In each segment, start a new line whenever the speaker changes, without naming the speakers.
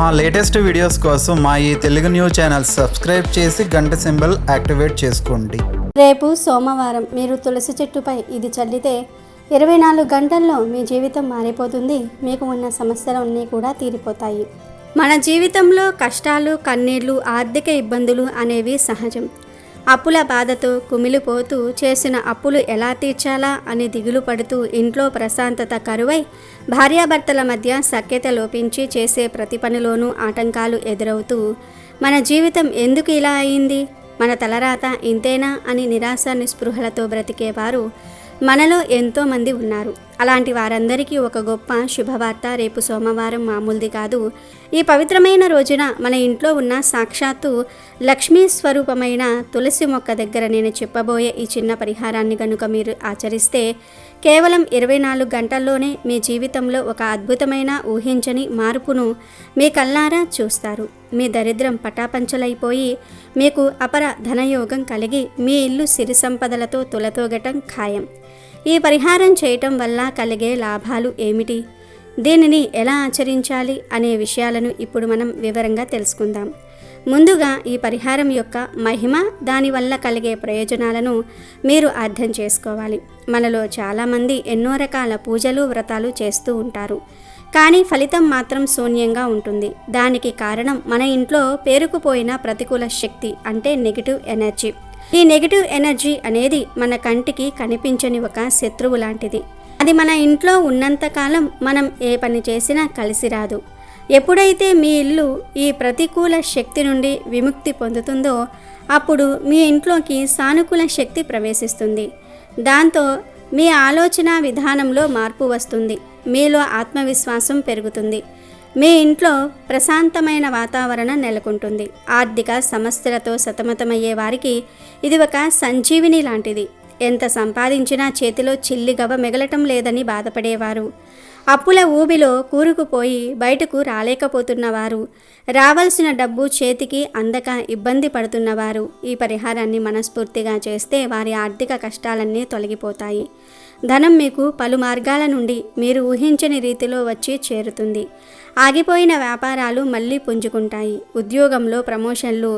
మా latest videos కోసం మా ఈ తెలుగు న్యూస్ ఛానల్ సబ్స్క్రైబ్ చేసి గంట సింబల్ యాక్టివేట్ చేసుకోండి.
రేపు సోమవారం మీరు తులసి చెట్టుపై ఇది చల్లితే 24 గంటల్లో మీ జీవితం మారిపోతుంది. మీకు ఉన్న సమస్యలన్నీ కూడా తీరిపోతాయి. మన జీవితంలో కష్టాలు, కన్నీళ్లు, ఆర్థిక ఇబ్బందులు అనేవి సహజం. అప్పుల బాధతో కుమిలిపోతూ చేసిన అప్పులు ఎలా తీర్చాలా అని దిగులు పడుతూ ఇంట్లో ప్రశాంతత కరువై భార్యాభర్తల మధ్య సఖ్యత లోపించి చేసే ప్రతి పనిలోనూ ఆటంకాలు ఎదురవుతూ మన జీవితం ఎందుకు ఇలా అయింది, మన తలరాత ఇంతేనా అని నిరాశ నిస్పృహలతో బ్రతికేవారు మనలో ఎంతోమంది ఉన్నారు. అలాంటి వారందరికీ ఒక గొప్ప శుభవార్త రేపు సోమవారం మామూలుది కాదు. ఈ పవిత్రమైన రోజున మన ఇంట్లో ఉన్న సాక్షాత్తు లక్ష్మీ స్వరూపమైన తులసి మొక్క దగ్గర నేను చెప్పబోయే ఈ చిన్న పరిహారాన్ని కనుక మీరు ఆచరిస్తే కేవలం 24 గంటల్లోనే మీ జీవితంలో ఒక అద్భుతమైన ఊహించని మార్పును మీ కళ్ళారా చూస్తారు. మీ దరిద్రం పటాపంచలైపోయి మీకు అపర ధనయోగం కలిగి మీ ఇల్లు సిరి సంపదలతో తులతూగటం ఖాయం. ఈ పరిహారం చేయటం వల్ల కలిగే లాభాలు ఏమిటి, దీనిని ఎలా ఆచరించాలి అనే విషయాలను ఇప్పుడు మనం వివరంగా తెలుసుకుందాం. ముందుగా ఈ పరిహారం యొక్క మహిమ, దానివల్ల కలిగే ప్రయోజనాలను మీరు అర్థం చేసుకోవాలి. మనలో చాలామంది ఎన్నో రకాల పూజలు, వ్రతాలు చేస్తూ ఉంటారు. కానీ ఫలితం మాత్రం శూన్యంగా ఉంటుంది. దానికి కారణం మన ఇంట్లో పేరుకుపోయిన ప్రతికూల శక్తి, అంటే నెగిటివ్ ఎనర్జీ. ఈ నెగిటివ్ ఎనర్జీ అనేది మన కంటికి కనిపించని ఒక శత్రువు లాంటిది. అది మన ఇంట్లో ఉన్నంతకాలం మనం ఏ పని చేసినా కలిసి రాదు. ఎప్పుడైతే మీ ఇల్లు ఈ ప్రతికూల శక్తి నుండి విముక్తి పొందుతుందో అప్పుడు మీ ఇంట్లోకి సానుకూల శక్తి ప్రవేశిస్తుంది. దాంతో మీ ఆలోచన విధానంలో మార్పు వస్తుంది. మీలో ఆత్మవిశ్వాసం పెరుగుతుంది. మీ ఇంట్లో ప్రశాంతమైన వాతావరణం నెలకొంటుంది. ఆర్థిక సమస్యలతో సతమతమయ్యే వారికి ఇది ఒక సంజీవిని లాంటిది. ఎంత సంపాదించినా చేతిలో చిల్లిగవ్వ మిగలటం లేదని బాధపడేవారు, అప్పుల ఊబిలో కూరుకుపోయి బయటకు రాలేకపోతున్నవారు, రావాల్సిన డబ్బు చేతికి అందక ఇబ్బంది పడుతున్నవారు ఈ పరిహారాన్ని మనస్ఫూర్తిగా చేస్తే వారి ఆర్థిక కష్టాలన్నీ తొలగిపోతాయి. ధనం మీకు పలు మార్గాల నుండి మీరు ఊహించని రీతిలో వచ్చి చేరుతుంది. ఆగిపోయిన వ్యాపారాలు మళ్ళీ పుంజుకుంటాయి. ఉద్యోగంలో ప్రమోషన్లు,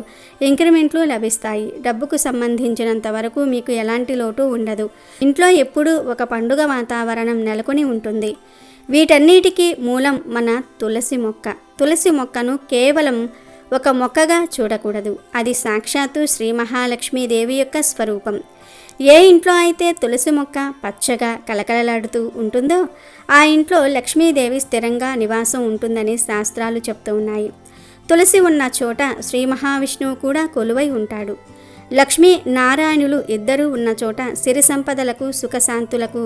ఇంక్రిమెంట్లు లభిస్తాయి. డబ్బుకు సంబంధించినంత వరకు మీకు ఎలాంటి లోటు ఉండదు. ఇంట్లో ఎప్పుడూ ఒక పండుగ వాతావరణం నెలకొని ఉంటుంది. వీటన్నిటికీ మూలం మన తులసి మొక్క. తులసి మొక్కను కేవలం ఒక మొక్కగా చూడకూడదు. అది సాక్షాత్తు శ్రీ మహాలక్ష్మీదేవి యొక్క స్వరూపం. ఏ ఇంట్లో అయితే తులసి మొక్క పచ్చగా కలకలలాడుతూ ఉంటుందో ఆ ఇంట్లో లక్ష్మీదేవి స్థిరంగా నివాసం ఉంటుందని శాస్త్రాలు చెప్తూ ఉన్నాయి. తులసి ఉన్న చోట శ్రీ మహావిష్ణువు కూడా కొలువై ఉంటాడు. లక్ష్మీ నారాయణులు ఇద్దరూ ఉన్న చోట సిరి సంపదలకు, సుఖశాంతులకు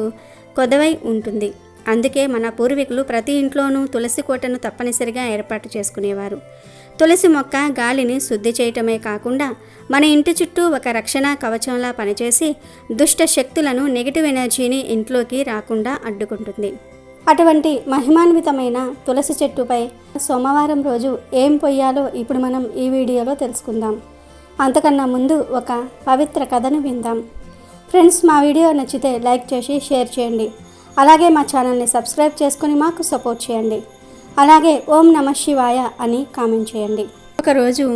కొదవై ఉంటుంది. అందుకే మన పూర్వీకులు ప్రతి ఇంట్లోనూ తులసి కోటను తప్పనిసరిగా ఏర్పాటు చేసుకునేవారు. తులసి మొక్క గాలిని శుద్ధి చేయటమే కాకుండా మన ఇంటి చుట్టూ ఒక రక్షణ కవచంలా పనిచేసి దుష్ట శక్తులను, నెగిటివ్ ఎనర్జీని ఇంట్లోకి రాకుండా అడ్డుకుంటుంది. అటువంటి మహిమాన్వితమైన తులసి చెట్టుపై సోమవారం రోజు ఏం పొయ్యాలో ఇప్పుడు మనం ఈ వీడియోలో తెలుసుకుందాం. అంతకన్నా ముందు ఒక పవిత్ర కథను విందాం. ఫ్రెండ్స్, మా వీడియో నచ్చితే లైక్ చేసి షేర్ చేయండి. అలాగే మా ఛానల్ని సబ్స్క్రైబ్ చేసుకొని మాకు సపోర్ట్ చేయండి. అలాగే ఓం నమః శివాయ అని కామెంట్ చేయండి. ఒకరోజు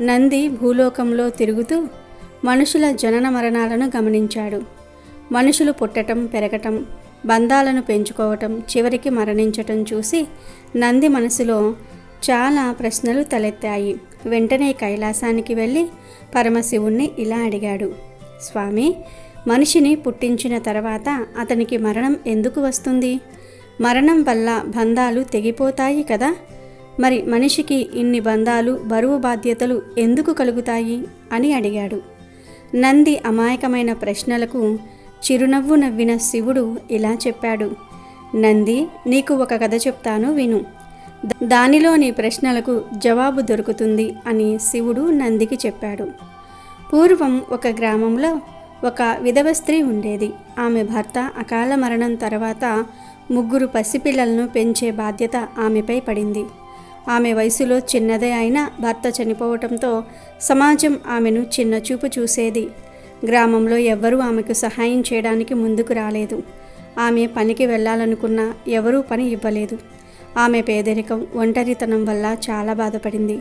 నంది భూలోకంలో తిరుగుతూ మనుషుల జనన మరణాలను గమనించాడు. మనుషులు పుట్టటం, పెరగటం, బంధాలను పెంచుకోవటం, చివరికి మరణించటం చూసి నంది మనసులో చాలా ప్రశ్నలు తలెత్తాయి. వెంటనే కైలాసానికి వెళ్ళి పరమశివుణ్ణి ఇలా అడిగాడు. స్వామి, మనిషిని పుట్టించిన తర్వాత అతనికి మరణం ఎందుకు వస్తుంది? మరణం వల్ల బంధాలు తెగిపోతాయి కదా, మరి మనిషికి ఇన్ని బంధాలు, బరువు, బాధ్యతలు ఎందుకు కలుగుతాయి అని అడిగాడు. నంది అమాయకమైన ప్రశ్నలకు చిరునవ్వు నవ్విన శివుడు ఇలా చెప్పాడు. నంది, నీకు ఒక కథ చెప్తాను, విను. దానిలోని ప్రశ్నలకు జవాబు దొరుకుతుంది అని శివుడు నందికి చెప్పాడు. పూర్వం ఒక గ్రామంలో ఒక విధవ స్త్రీ ఉండేది. ఆమె భర్త అకాల మరణం తర్వాత 3 పసిపిల్లలను పెంచే బాధ్యత ఆమెపై పడింది. ఆమె వయసులో చిన్నదే అయినా భర్త చనిపోవటంతో సమాజం ఆమెను చిన్నచూపు చూసేది. గ్రామంలో ఎవ్వరూ ఆమెకు సహాయం చేయడానికి ముందుకు రాలేదు. ఆమె పనికి వెళ్ళాలనుకున్నా ఎవరూ పని ఇవ్వలేదు. ఆమె పేదరికం, ఒంటరితనం వల్ల చాలా బాధపడింది.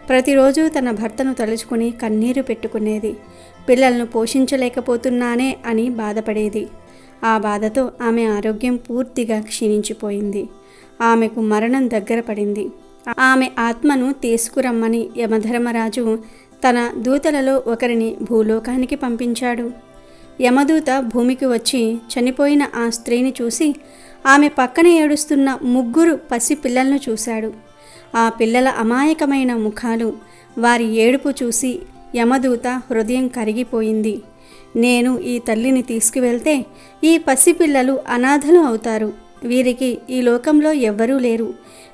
ప్రతిరోజు తన భర్తను తలుచుకుని కన్నీరు పెట్టుకునేది. పిల్లలను పోషించలేకపోతున్నానే అని బాధపడేది. ఆ బాధతో ఆమె ఆరోగ్యం పూర్తిగా క్షీణించిపోయింది. ఆమెకు మరణం దగ్గర పడింది. ఆమె ఆత్మను తీసుకురమ్మని యమధర్మరాజు తన దూతలలో ఒకరిని భూలోకానికి పంపించాడు. యమదూత భూమికి వచ్చి చనిపోయిన ఆ స్త్రీని చూసి ఆమె పక్కన ఏడుస్తున్న 3 పసి పిల్లలను చూశాడు. ఆ పిల్లల అమాయకమైన ముఖాలు, వారి ఏడుపు చూసి యమదూత హృదయం కరిగిపోయింది. నేను ఈ తల్లిని తీసుకువెళ్తే ఈ పసిపిల్లలు అనాథలు అవుతారు. వీరికి ఈ లోకంలో ఎవ్వరూ లేరు.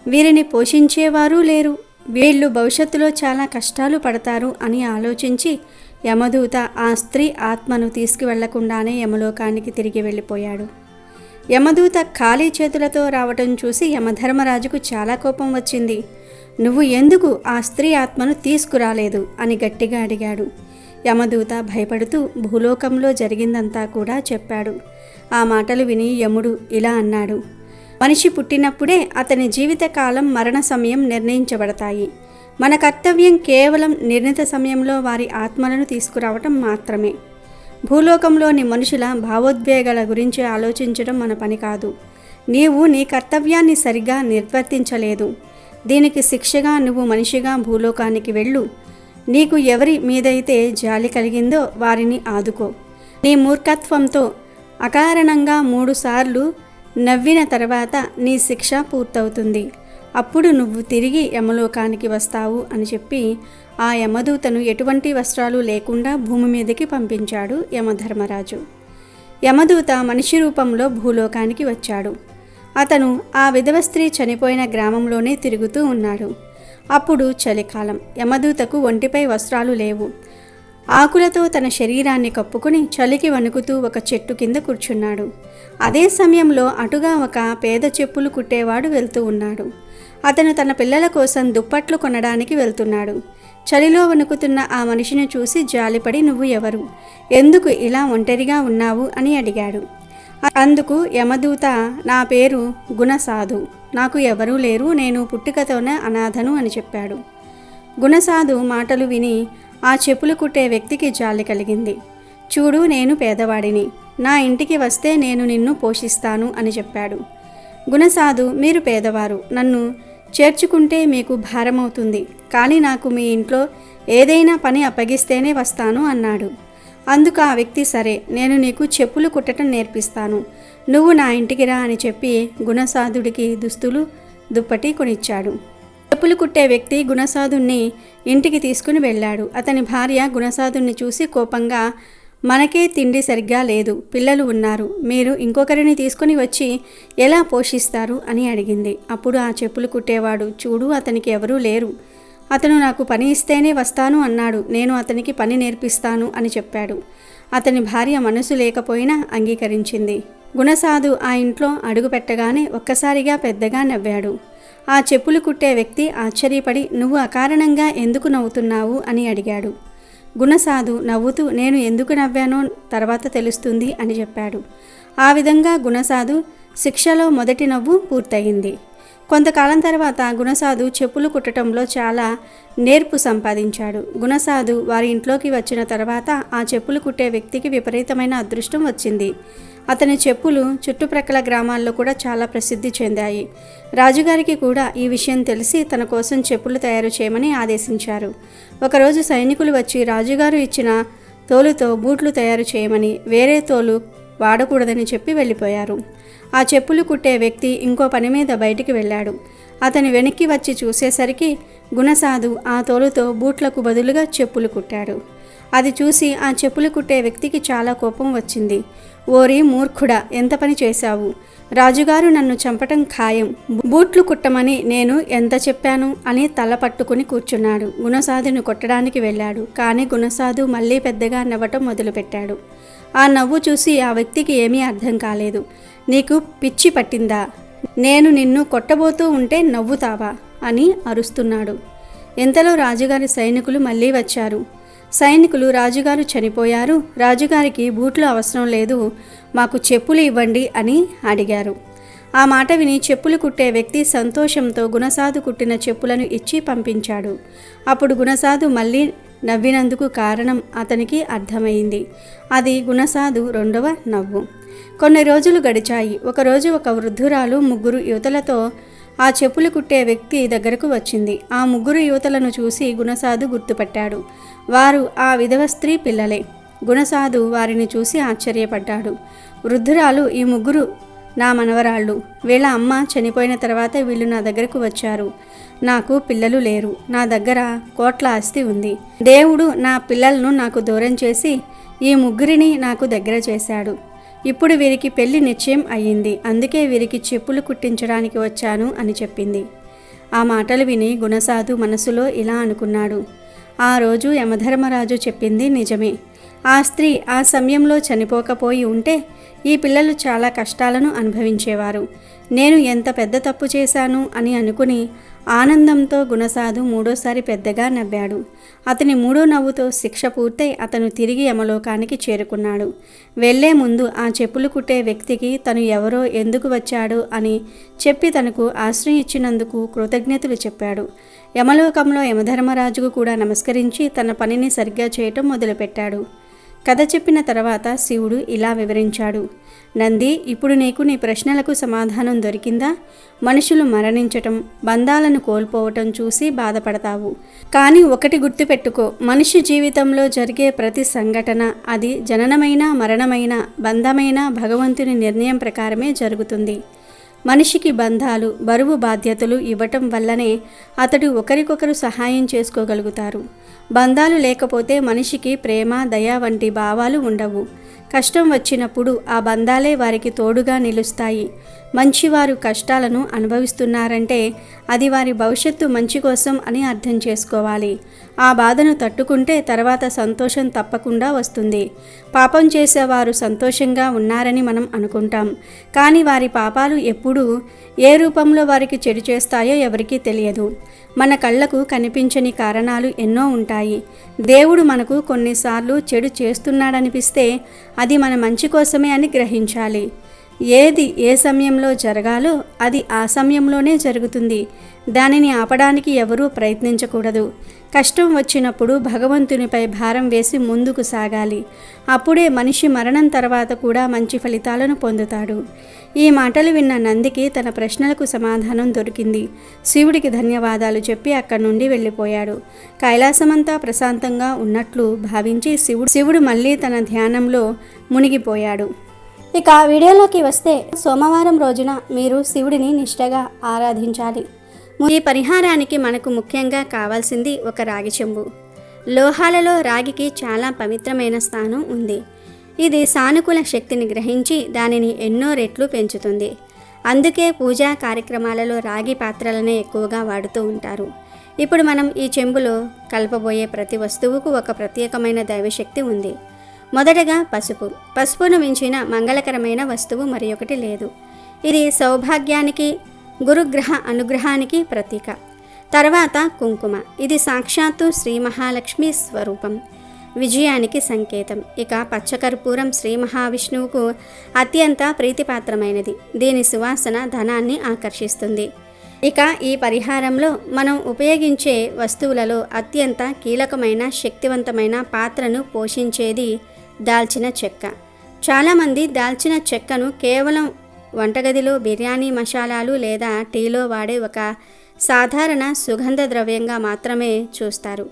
వీరిని పోషించేవారూ లేరు. వీళ్ళు భవిష్యత్తులో చాలా కష్టాలు పడతారు అని ఆలోచించి యమదూత ఆ స్త్రీ ఆత్మను తీసుకువెళ్లకుండానే యమలోకానికి తిరిగి వెళ్ళిపోయాడు. యమదూత ఖాళీ చేతులతో రావటం చూసి యమధర్మరాజుకు చాలా కోపం వచ్చింది. నువ్వు ఎందుకు ఆ స్త్రీ ఆత్మను తీసుకురాలేదు అని గట్టిగా అడిగాడు. యమదూత భయపడుతూ భూలోకంలో జరిగిందంతా కూడా చెప్పాడు. ఆ మాటలు విని యముడు ఇలా అన్నాడు: మనిషి పుట్టినప్పుడే అతని జీవితకాలం, మరణ సమయం నిర్ణయించబడతాయి. మన కర్తవ్యం కేవలం నిర్ణీత సమయంలో వారి ఆత్మలను తీసుకురావటం మాత్రమే. భూలోకంలోని మనుషుల భావోద్వేగాల గురించి ఆలోచించడం మన పని కాదు. నీవు నీ కర్తవ్యాన్ని సరిగా నిర్వర్తించలేదు. దీనికి శిక్షగా నువ్వు మనిషిగా భూలోకానికి వెళ్ళు. నీకు ఎవరి మీదైతే జాలి కలిగిందో వారిని ఆదుకో. నీ మూర్ఖత్వంతో అకారణంగా 3 సార్లు నవ్విన తర్వాత నీ శిక్ష పూర్తవుతుంది. అప్పుడు నువ్వు తిరిగి యమలోకానికి వస్తావు అని చెప్పి ఆ యమదూతను ఎటువంటి వస్త్రాలు లేకుండా భూమి మీదకి పంపించాడు యమధర్మరాజు. యమదూత మనిషి రూపంలో భూలోకానికి వచ్చాడు. అతను ఆ విధవ స్త్రీ చనిపోయిన గ్రామంలోనే తిరుగుతూ ఉన్నాడు. అప్పుడు చలికాలం. యమదూతకు ఒంటిపై వస్త్రాలు లేవు. ఆకులతో తన శరీరాన్ని కప్పుకుని చలికి వణుకుతూ ఒక చెట్టు కింద కూర్చున్నాడు. అదే సమయంలో అటుగా ఒక పేద చెప్పులు కుట్టేవాడు వెళ్తూ ఉన్నాడు. అతను తన పిల్లల కోసం దుప్పట్లు కొనడానికి వెళ్తున్నాడు. చలిలో వణుకుతున్న ఆ మనిషిని చూసి జాలిపడి, నువ్వు ఎవరు? ఎందుకు ఇలా ఒంటరిగా ఉన్నావు అని అడిగాడు. అందుకు యమదూత, నా పేరు గుణసాధు, నాకు ఎవరూ లేరు, నేను పుట్టుకతోనే అనాథను అని చెప్పాడు. గుణసాధు మాటలు విని ఆ చెప్పులు కుట్టే వ్యక్తికి జాలి కలిగింది. చూడు, నేను పేదవాడిని, నా ఇంటికి వస్తే నేను నిన్ను పోషిస్తాను అని చెప్పాడు. గుణసాధు, మీరు పేదవారు, నన్ను చేర్చుకుంటే మీకు భారమవుతుంది, కానీ నాకు మీ ఇంట్లో ఏదైనా పని అప్పగిస్తేనే వస్తాను అన్నాడు. అందుకు ఆ వ్యక్తి, సరే, నేను నీకు చెప్పులు కుట్టడం నేర్పిస్తాను, నువ్వు నా ఇంటికి రా అని చెప్పి గుణసాధుడికి దుస్తులు, దుప్పటి కొనిచ్చాడు. చెప్పులు కుట్టే వ్యక్తి గుణసాధుణ్ణి ఇంటికి తీసుకుని వెళ్ళాడు. అతని భార్య గుణసాధుణ్ణి చూసి కోపంగా, మనకే తిండి సరిగ్గా లేదు, పిల్లలు ఉన్నారు, మీరు ఇంకొకరిని తీసుకుని వచ్చి ఎలా పోషిస్తారు అని అడిగింది. అప్పుడు ఆ చెప్పులు కుట్టేవాడు, చూడు, అతనికి ఎవరూ లేరు, అతను నాకు పని ఇస్తేనే వస్తాను అన్నాడు, నేను అతనికి పని నేర్పిస్తాను అని చెప్పాడు. అతని భార్య మనసు లేకపోయినా అంగీకరించింది. గుణసాధు ఆ ఇంట్లో అడుగు పెట్టగానే ఒక్కసారిగా పెద్దగా నవ్వాడు. ఆ చెప్పులు కుట్టే వ్యక్తి ఆశ్చర్యపడి, నువ్వు అకారణంగా ఎందుకు నవ్వుతున్నావు అని అడిగాడు. గుణసాధు నవ్వుతూ, నేను ఎందుకు నవ్వానో తర్వాత తెలుస్తుంది అని చెప్పాడు. ఆ విధంగా గుణసాధు శిక్షలో మొదటి నవ్వు పూర్తయింది. కొంతకాలం తర్వాత గుణసాధు చెప్పులు కుట్టడంలో చాలా నేర్పు సంపాదించాడు. గుణసాధు వారి ఇంట్లోకి వచ్చిన తర్వాత ఆ చెప్పులు కుట్టే వ్యక్తికి విపరీతమైన అదృష్టం వచ్చింది. అతని చెప్పులు చుట్టుప్రక్కల గ్రామాల్లో కూడా చాలా ప్రసిద్ధి చెందాయి. రాజుగారికి కూడా ఈ విషయం తెలిసి తన కోసం చెప్పులు తయారు చేయమని ఆదేశించారు. ఒకరోజు సైనికులు వచ్చి రాజుగారు ఇచ్చిన తోలుతో బూట్లు తయారు చేయమని, వేరే తోలు వాడకూడదని చెప్పి వెళ్ళిపోయారు. ఆ చెప్పులు కుట్టే వ్యక్తి ఇంకో పని మీద బయటికి వెళ్ళాడు. అతని వెనక్కి వచ్చి చూసేసరికి గుణసాధు ఆ తోలుతో బూట్లకు బదులుగా చెప్పులు కుట్టాడు. అది చూసి ఆ చెప్పులు కుట్టే వ్యక్తికి చాలా కోపం వచ్చింది. ఓరి మూర్ఖుడా, ఎంత పని చేశావు? రాజుగారు నన్ను చంపటం ఖాయం, బూట్లు కుట్టమని నేను ఎంత చెప్పాను అని తల పట్టుకుని కూర్చున్నాడు. గుణసాధుని కొట్టడానికి వెళ్ళాడు. కానీ గుణసాధు మళ్ళీ పెద్దగా నవ్వటం మొదలుపెట్టాడు. ఆ నవ్వు చూసి ఆ వ్యక్తికి ఏమీ అర్థం కాలేదు. నీకు పిచ్చి పట్టిందా? నేను నిన్ను కొట్టబోతూ ఉంటే నవ్వుతావా అని అరుస్తున్నాడు. ఇంతలో రాజుగారి సైనికులు మళ్ళీ వచ్చారు. సైనికులు, రాజుగారు చనిపోయారు, రాజుగారికి బూట్లు అవసరం లేదు, మాకు చెప్పులు ఇవ్వండి అని అడిగారు. ఆ మాట విని చెప్పులు కుట్టే వ్యక్తి సంతోషంతో గుణసాధు కుట్టిన చెప్పులను ఇచ్చి పంపించాడు. అప్పుడు గుణసాధు మళ్ళీ నవ్వినందుకు కారణం అతనికి అర్థమైంది. అది గుణసాధు రెండవ నవ్వు. కొన్ని రోజులు గడిచాయి. ఒకరోజు ఒక వృద్ధురాలు 3 యువతలతో ఆ చెప్పులు కుట్టే వ్యక్తి దగ్గరకు వచ్చింది. ఆ 3 యువతలను చూసి గుణసాధు గుర్తుపట్టాడు. వారు ఆ విధవ స్త్రీ పిల్లలే. గుణసాధు వారిని చూసి ఆశ్చర్యపడ్డాడు. వృద్ధురాలు, ఈ 3 నా మనవరాళ్ళు. వీళ్ళ అమ్మ చనిపోయిన తర్వాత వీళ్ళు నా దగ్గరకు వచ్చారు. నాకు పిల్లలు లేరు. నా దగ్గర కోట్ల ఆస్తి ఉంది. దేవుడు నా పిల్లలను నాకు దూరం చేసి ఈ 3 నాకు దగ్గర చేశాడు. ఇప్పుడు వీరికి పెళ్లి నిశ్చయం అయ్యింది. అందుకే వీరికి చెప్పులు కుట్టించడానికి వచ్చాను అని చెప్పింది. ఆ మాటలు విని గుణసాధు మనసులో ఇలా అనుకున్నాడు, ఆ రోజు యమధర్మరాజు చెప్పింది నిజమే. ఆ స్త్రీ ఆ సమయంలో చనిపోకపోయి ఉంటే ఈ పిల్లలు చాలా కష్టాలను అనుభవించేవారు. నేను ఎంత పెద్ద తప్పు చేశాను అని అనుకుని ఆనందంతో గుణసాధు 3వసారి పెద్దగా నవ్వాడు. అతని 3వ నవ్వుతో శిక్ష పూర్తయి అతను తిరిగి యమలోకానికి చేరుకున్నాడు. వెళ్లే ముందు ఆ చెప్పులు కుట్టే వ్యక్తికి తను ఎవరో, ఎందుకు వచ్చాడో అని చెప్పి తనకు ఆశ్రయం ఇచ్చినందుకు కృతజ్ఞతలు చెప్పాడు. యమలోకంలో యమధర్మరాజుకు కూడా నమస్కరించి తన పనిని సరిగ్గా చేయటం మొదలుపెట్టాడు. కథ చెప్పిన తర్వాత శివుడు ఇలా వివరించాడు. నంది, ఇప్పుడు నీకు నీ ప్రశ్నలకు సమాధానం దొరికిందా? మనుషులు మరణించటం, బంధాలను కోల్పోవటం చూసి బాధపడతావు. కానీ ఒకటి గుర్తుపెట్టుకో, మనిషి జీవితంలో జరిగే ప్రతి సంఘటన, అది జననమైన మరణమైన బంధమైన భగవంతుని నిర్ణయం ప్రకారమే జరుగుతుంది. మనిషికి బంధాలు, బరువు బాధ్యతలు ఇవ్వటం వల్లనే అతడు ఒకరికొకరు సహాయం చేసుకోగలుగుతారు. బంధాలు లేకపోతే మనిషికి ప్రేమ, దయ వంటి భావాలు ఉండవు. కష్టం వచ్చినప్పుడు ఆ బంధాలే వారికి తోడుగా నిలుస్తాయి. మంచివారు కష్టాలను అనుభవిస్తున్నారంటే అది వారి భవిష్యత్తు మంచి కోసం అని అర్థం చేసుకోవాలి. ఆ బాధను తట్టుకుంటే తర్వాత సంతోషం తప్పకుండా వస్తుంది. పాపం చేసేవారు సంతోషంగా ఉన్నారని మనం అనుకుంటాం. కానీ వారి పాపాలు ఎప్పుడూ ఏ రూపంలో వారికి చెడు చేస్తాయో ఎవరికీ తెలియదు. మన కళ్ళకు కనిపించని కారణాలు ఎన్నో ఉంటాయి. దేవుడు మనకు కొన్నిసార్లు చెడు చేస్తున్నాడనిపిస్తే అది మన మంచి కోసమే అని గ్రహించాలి. ఏది ఏ సమయంలో జరగాలో అది ఆ సమయంలోనే జరుగుతుంది. దానిని ఆపడానికి ఎవరూ ప్రయత్నించకూడదు. కష్టం వచ్చినప్పుడు భగవంతునిపై భారం వేసి ముందుకు సాగాలి. అప్పుడే మనిషి మరణం తర్వాత కూడా మంచి ఫలితాలను పొందుతాడు. ఈ మాటలు విన్న నందికి తన ప్రశ్నలకు సమాధానం దొరికింది. శివుడికి ధన్యవాదాలు చెప్పి అక్కడి నుండి వెళ్ళిపోయాడు. కైలాసమంతా ప్రశాంతంగా ఉన్నట్లు భావించి శివుడు మళ్ళీ తన ధ్యానంలో మునిగిపోయాడు. ఇక వీడియోలోకి వస్తే, సోమవారం రోజున మీరు శివుడిని నిష్ఠగా ఆరాధించాలి. ఈ పరిహారానికి మనకు ముఖ్యంగా కావాల్సింది ఒక రాగి చెంబు. లోహాలలో రాగికి చాలా పవిత్రమైన స్థానం ఉంది. ఇది సానుకూల శక్తిని గ్రహించి దానిని ఎన్నో రెట్లు పెంచుతుంది. అందుకే పూజా కార్యక్రమాలలో రాగి పాత్రలనే ఎక్కువగా వాడుతూ ఉంటారు. ఇప్పుడు మనం ఈ చెంబులో కలపబోయే ప్రతి వస్తువుకు ఒక ప్రత్యేకమైన దైవశక్తి ఉంది. మొదటగా పసుపు. పసుపును మించిన మంగళకరమైన వస్తువు మరి ఒకటి లేదు. ఇది సౌభాగ్యానికి, గురుగ్రహ అనుగ్రహానికి ప్రతీక. తర్వాత కుంకుమ. ఇది సాక్షాత్తు శ్రీ మహాలక్ష్మి స్వరూపం, విజయానికి సంకేతం. ఇక పచ్చకర్పూరం శ్రీ మహావిష్ణువుకు అత్యంత ప్రీతిపాత్రమైనది. దీని సువాసన ధనాన్ని ఆకర్షిస్తుంది. ఇక ఈ పరిహారంలో మనం ఉపయోగించే వస్తువులలో అత్యంత కీలకమైన, శక్తివంతమైన పాత్రను పోషించేది దాల్చిన చెక్క. చాలామంది దాల్చిన చెక్కను కేవలం వంటగదిలో బిర్యానీ మసాలాలు లేదా టీలో వాడే ఒక సాధారణ సుగంధ ద్రవ్యంగా మాత్రమే చూస్తారు.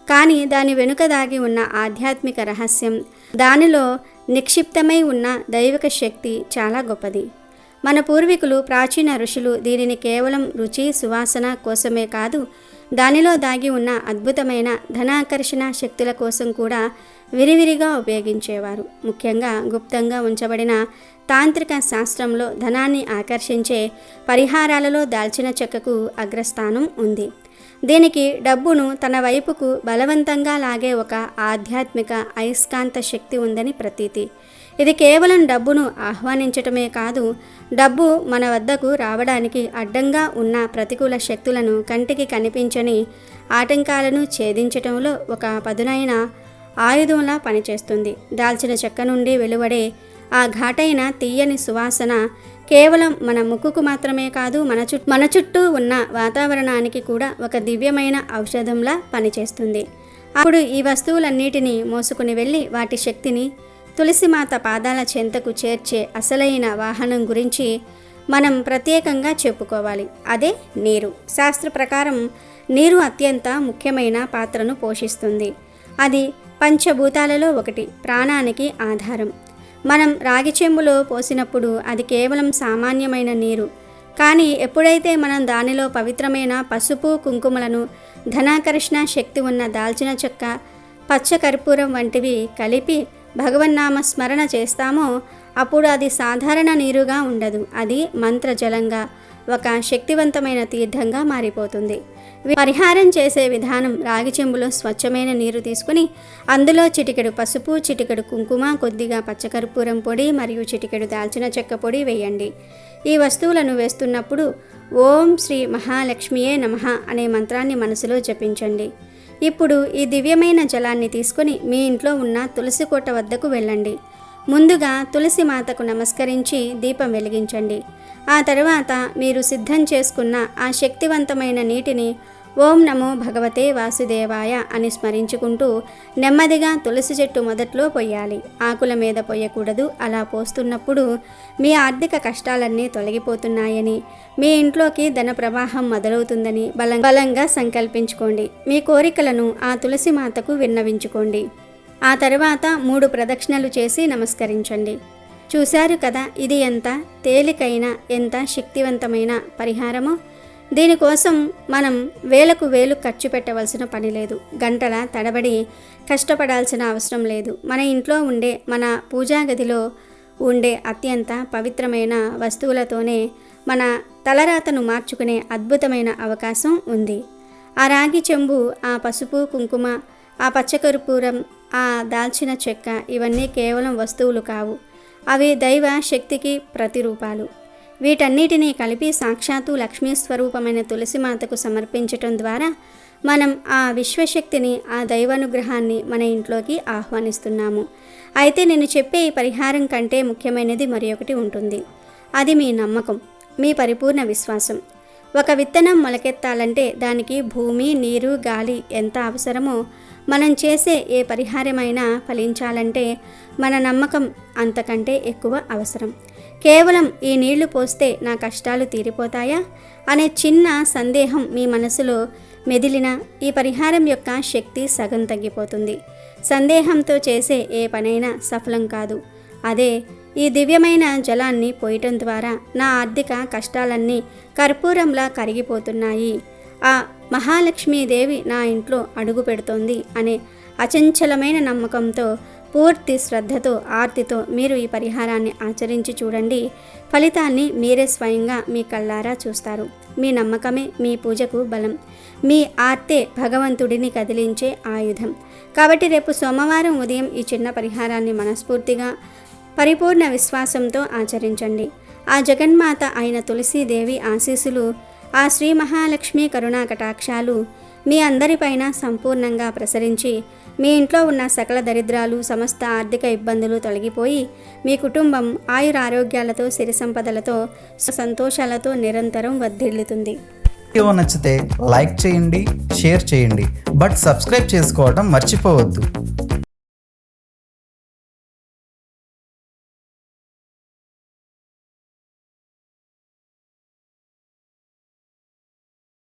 కానీ దాని వెనుక దాగి ఉన్న ఆధ్యాత్మిక రహస్యం, దానిలో నిక్షిప్తమై ఉన్న దైవిక శక్తి చాలా గొప్పది. మన పూర్వీకులు, ప్రాచీన ఋషులు దీనిని కేవలం రుచి, సువాసన కోసమే కాదు, దానిలో దాగి ఉన్న అద్భుతమైన ధనాకర్షణ శక్తుల కోసం కూడా విరివిరిగా ఉపయోగించేవారు. ముఖ్యంగా గుప్తంగా ఉంచబడిన తాంత్రిక శాస్త్రంలో ధనాన్ని ఆకర్షించే పరిహారాలలో దాల్చిన చెక్కకు అగ్రస్థానం ఉంది. దీనికి డబ్బును తన వైపుకు బలవంతంగా లాగే ఒక ఆధ్యాత్మిక అయస్కాంత శక్తి ఉందని ప్రతీతి. ఇది కేవలం డబ్బును ఆహ్వానించటమే కాదు, డబ్బు మన వద్దకు రావడానికి అడ్డంగా ఉన్న ప్రతికూల శక్తులను, కంటికి కనిపించని ఆటంకాలను ఛేదించటంలో ఒక పదునైన ఆయుధంలా పనిచేస్తుంది. దాల్చిన చెక్క నుండి వెలువడే ఆ ఘాటైన తీయని సువాసన కేవలం మన ముక్కుకు మాత్రమే కాదు, మన చుట్టూ ఉన్న వాతావరణానికి కూడా ఒక దివ్యమైన ఔషధంలా పనిచేస్తుంది. అప్పుడు ఈ వస్తువులన్నిటినీ మోసుకుని వెళ్ళి వాటి శక్తిని తులసిమాత పాదాల చెంతకు చేర్చే అసలైన వాహనం గురించి మనం ప్రత్యేకంగా చెప్పుకోవాలి. అదే నీరు. శాస్త్ర ప్రకారం నీరు అత్యంత ముఖ్యమైన పాత్రను పోషిస్తుంది. అది పంచభూతాలలో ఒకటి, ప్రాణానికి ఆధారం. మనం రాగి చెంబులో పోసినప్పుడు అది కేవలం సామాన్యమైన నీరు. కానీ ఎప్పుడైతే మనం దానిలో పవిత్రమైన పసుపు, కుంకుమలను, ధనాకర్షణ శక్తి ఉన్న దాల్చిన చెక్క, పచ్చ కర్పూరం వంటివి కలిపి భగవన్నామ స్మరణ చేస్తామో అప్పుడు అది సాధారణ నీరుగా ఉండదు. అది మంత్రజలంగా, ఒక శక్తివంతమైన తీర్థంగా మారిపోతుంది. పరిహారం చేసే విధానం: రాగి చెంబులో స్వచ్ఛమైన నీరు తీసుకుని అందులో చిటికెడు పసుపు, చిటికెడు కుంకుమ, కొద్దిగా పచ్చకర్పూరం పొడి మరియు చిటికెడు దాల్చిన చెక్క పొడి వేయండి. ఈ వస్తువులను వేస్తున్నప్పుడు ఓం శ్రీ మహాలక్ష్మియే నమః అనే మంత్రాన్ని మనసులో జపించండి. ఇప్పుడు ఈ దివ్యమైన జలాన్ని తీసుకుని మీ ఇంట్లో ఉన్న తులసి కోట వద్దకు వెళ్ళండి. ముందుగా తులసి మాతకు నమస్కరించి దీపం వెలిగించండి. ఆ తర్వాత మీరు సిద్ధం చేసుకున్న ఆ శక్తివంతమైన నీటిని ఓం నమో భగవతే వాసుదేవాయ అని స్మరించుకుంటూ నెమ్మదిగా తులసి చెట్టు మొదట్లో పొయ్యాలి. ఆకుల మీద పొయ్యకూడదు. అలా పోస్తున్నప్పుడు మీ ఆర్థిక కష్టాలన్నీ తొలగిపోతున్నాయని, మీ ఇంట్లోకి ధన ప్రవాహం మొదలవుతుందని బలంగా సంకల్పించుకోండి. మీ కోరికలను ఆ తులసి మాతకు విన్నవించుకోండి. ఆ తర్వాత 3 ప్రదక్షిణలు చేసి నమస్కరించండి. చూశారు కదా, ఇది ఎంత తేలికైన, ఎంత శక్తివంతమైన పరిహారమో. దీనికోసం మనం వేలకు వేలు ఖర్చు పెట్టవలసిన పని లేదు. గంటల తడబడి కష్టపడాల్సిన అవసరం లేదు. మన ఇంట్లో ఉండే, మన పూజా గదిలో ఉండే అత్యంత పవిత్రమైన వస్తువులతోనే మన తలరాతను మార్చుకునే అద్భుతమైన అవకాశం ఉంది. ఆ రాగి చెంబు, ఆ పసుపు కుంకుమ, ఆ పచ్చకర్పూరం, ఆ దాల్చిన చెక్క ఇవన్నీ కేవలం వస్తువులు కావు. అవి దైవ శక్తికి ప్రతిరూపాలు. వీటన్నిటినీ కలిపి సాక్షాత్తు లక్ష్మీ స్వరూపమైన తులసిమాతకు సమర్పించటం ద్వారా మనం ఆ విశ్వశక్తిని, ఆ దైవానుగ్రహాన్ని మన ఇంట్లోకి ఆహ్వానిస్తున్నాము. అయితే నేను చెప్పే ఈ పరిహారం కంటే ముఖ్యమైనది మరి ఒకటి ఉంటుంది. అది మీ నమ్మకం, మీ పరిపూర్ణ విశ్వాసం. ఒక విత్తనం మొలకెత్తాలంటే దానికి భూమి, నీరు, గాలి ఎంత అవసరమో, మనం చేసే ఏ పరిహారమైనా ఫలించాలంటే మన నమ్మకం అంతకంటే ఎక్కువ అవసరం. కేవలం ఈ నీళ్లు పోస్తే నా కష్టాలు తీరిపోతాయా అనే చిన్న సందేహం మీ మనసులో మెదిలిన ఈ పరిహారం యొక్క శక్తి సగం తగ్గిపోతుంది. సందేహంతో చేసే ఏ పనైనా సఫలం కాదు. అదే ఈ దివ్యమైన జలాన్ని పోయటం ద్వారా నా ఆర్థిక కష్టాలన్నీ కర్పూరంలా కరిగిపోతున్నాయి, ఆ మహాలక్ష్మీదేవి నా ఇంట్లో అడుగు పెడుతోంది అనే అచంచలమైన నమ్మకంతో, పూర్తి శ్రద్ధతో, ఆర్తితో మీరు ఈ పరిహారాన్ని ఆచరించి చూడండి. ఫలితాన్ని మీరే స్వయంగా మీ కళ్ళారా చూస్తారు. మీ నమ్మకమే మీ పూజకు బలం. మీ ఆర్తే భగవంతుడిని కదిలించే ఆయుధం. కాబట్టి రేపు సోమవారం ఉదయం ఈ చిన్న పరిహారాన్ని మనస్ఫూర్తిగా, పరిపూర్ణ విశ్వాసంతో ఆచరించండి. ఆ జగన్మాత అయిన తులసీదేవి ఆశీస్సులు, ఆ శ్రీ మహాలక్ష్మి కరుణా కటాక్షాలు మీ అందరిపైన సంపూర్ణంగా ప్రసరించి మీ ఇంట్లో ఉన్న సకల దరిద్రాలు, సమస్త ఆర్థిక ఇబ్బందులు తొలగిపోయి మీ కుటుంబం ఆయురారోగ్యాలతో, సిరి సంపదలతో, సంతోషాలతో నిరంతరం వర్ధిల్లుతుంది.
వీడియో నచ్చితే లైక్ చేయండి, షేర్ చేయండి, బట్ సబ్స్క్రైబ్ చేసుకోవడం మర్చిపోవద్దు.